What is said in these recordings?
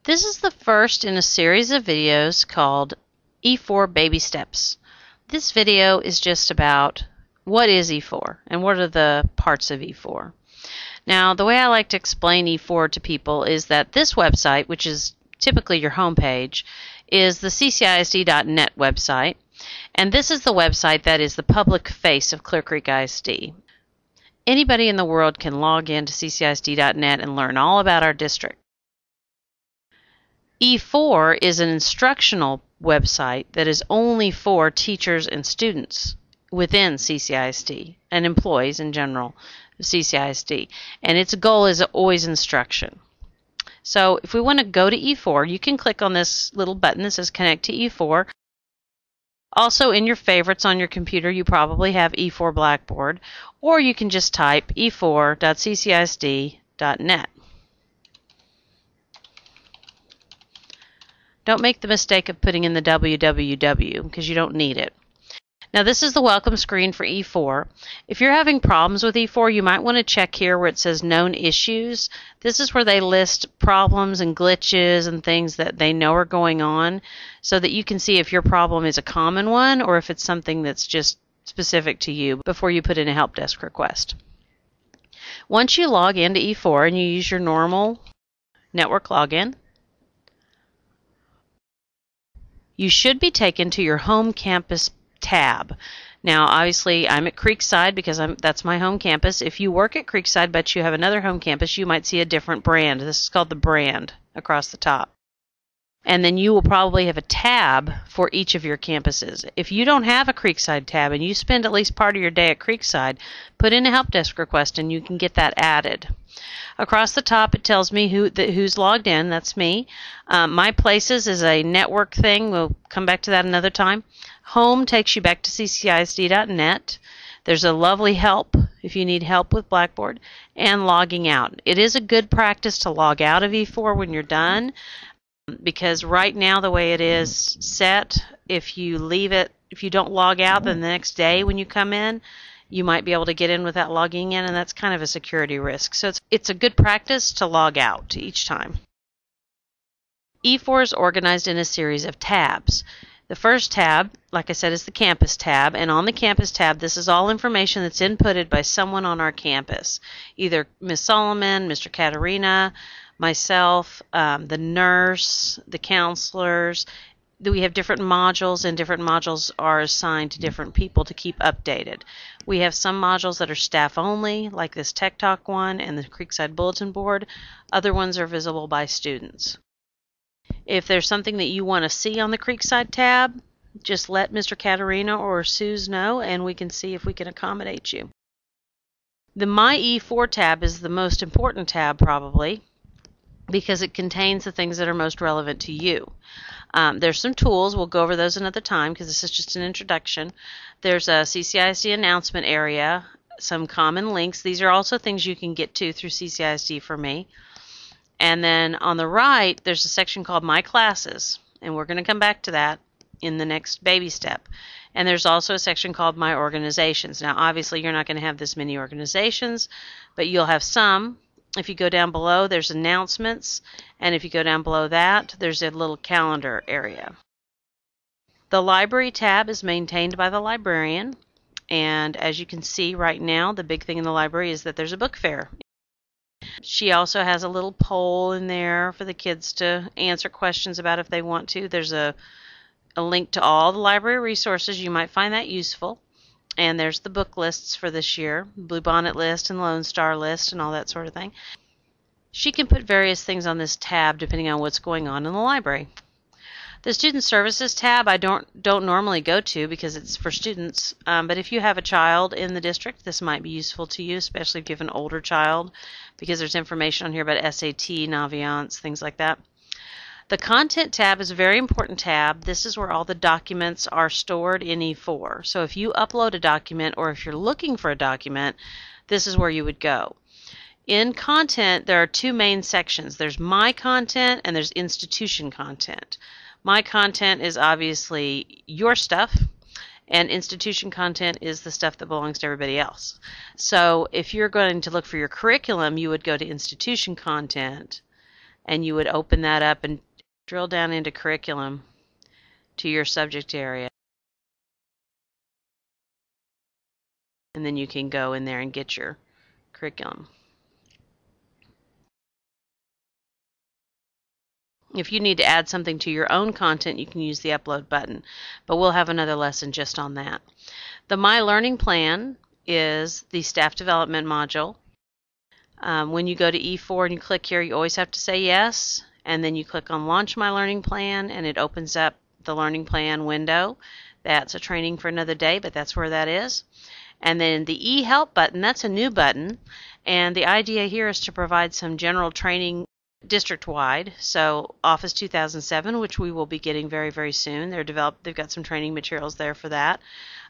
This is the first in a series of videos called E4 Baby Steps. This video is just about what is E4 and what are the parts of E4. Now, the way I like to explain E4 to people is that this website, which is typically your home page, is the ccisd.net website, and this is the website that is the public face of Clear Creek ISD. Anybody in the world can log into ccisd.net and learn all about our district. E4 is an instructional website that is only for teachers and students within CCISD and employees in general of CCISD, and its goal is always instruction. So if we want to go to E4, you can click on this little button that says Connect to E4. Also, in your favorites on your computer, you probably have E4 Blackboard, or you can just type e4.ccisd.net. Don't make the mistake of putting in the www because you don't need it. Now, this is the welcome screen for E4. If you're having problems with E4, you might want to check here where it says Known Issues. This is where they list problems and glitches and things that they know are going on so that you can see if your problem is a common one or if it's something that's just specific to you before you put in a help desk request. Once you log into E4 and you use your normal network login, you should be taken to your home campus tab. Now, obviously, I'm at Creekside because that's my home campus. If you work at Creekside but you have another home campus, you might see a different brand. This is called the brand across the top. And then you will probably have a tab for each of your campuses. If you don't have a Creekside tab and you spend at least part of your day at Creekside, put in a help desk request and you can get that added. Across the top, it tells me who's logged in. That's me. My Places is a network thing. We'll come back to that another time. Home takes you back to ccisd.net. There's a lovely help if you need help with Blackboard, and logging out. It is a good practice to log out of E4 when you're done, because right now the way it is set, if you leave it, if you don't log out, then the next day when you come in, you might be able to get in without logging in, and that's kind of a security risk. So it's a good practice to log out each time. E4 is organized in a series of tabs. The first tab, like I said, is the campus tab, and on the campus tab, this is all information that's inputted by someone on our campus, either Ms. Solomon, Mr. Katerina, myself, the nurse, the counselors. We have different modules, and different modules are assigned to different people to keep updated. We have some modules that are staff only, like this Tech Talk one and the Creekside Bulletin Board. Other ones are visible by students. If there's something that you want to see on the Creekside tab, just let Mr. Katerina or Suze know, and we can see if we can accommodate you. The My E4 tab is the most important tab, probably, because it contains the things that are most relevant to you. There's some tools. We'll go over those another time because this is just an introduction. There's a CCISD announcement area, some common links. These are also things you can get to through CCISD for me. And then on the right, there's a section called My Classes, and we're going to come back to that in the next baby step. And there's also a section called My Organizations. Now, obviously, you're not going to have this many organizations, but you'll have some. If you go down below, there's announcements, and if you go down below that, there's a little calendar area. The library tab is maintained by the librarian, and as you can see right now, the big thing in the library is that there's a book fair. She also has a little poll in there for the kids to answer questions about if they want to. There's a link to all the library resources. You might find that useful. And there's the book lists for this year, Blue Bonnet list and Lone Star list and all that sort of thing. She can put various things on this tab depending on what's going on in the library. The Student Services tab I don't normally go to because it's for students, but if you have a child in the district, this might be useful to you, especially if you have an older child, because there's information on here about SAT, Naviance, things like that. The Content tab is a very important tab. This is where all the documents are stored in E4. So if you upload a document or if you're looking for a document, this is where you would go. In Content, there are two main sections. There's My Content and there's Institution Content. My Content is obviously your stuff, and institution content is the stuff that belongs to everybody else. So if you're going to look for your curriculum, you would go to Institution Content. and you would open that up and drill down into curriculum to your subject area. And then you can go in there and get your curriculum. If you need to add something to your own content, you can use the upload button, but we'll have another lesson just on that. The My Learning Plan is the staff development module. When you go to E4 and you click here, you always have to say yes, and then you click on Launch My Learning Plan, and it opens up the Learning Plan window. That's a training for another day, but that's where that is. And then the eHelp button, that's a new button, and the idea here is to provide some general training district-wide. So Office 2007, which we will be getting very, very soon. They've got some training materials there for that.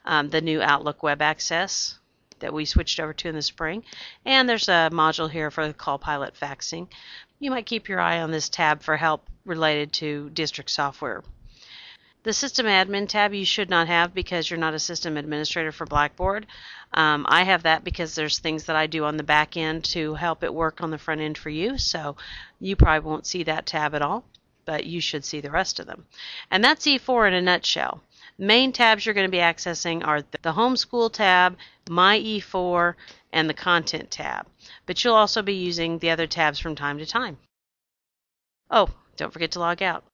The new Outlook Web Access that we switched over to in the spring. And there's a module here for the call pilot faxing. You might keep your eye on this tab for help related to district software. The System Admin tab you should not have because you're not a system administrator for Blackboard. I have that because there's things that I do on the back end to help it work on the front end for you, so you probably won't see that tab at all, but you should see the rest of them. And that's E4 in a nutshell. Main tabs you're going to be accessing are the Homeschool tab, My E4, and the Content tab, but you'll also be using the other tabs from time to time. Oh, don't forget to log out.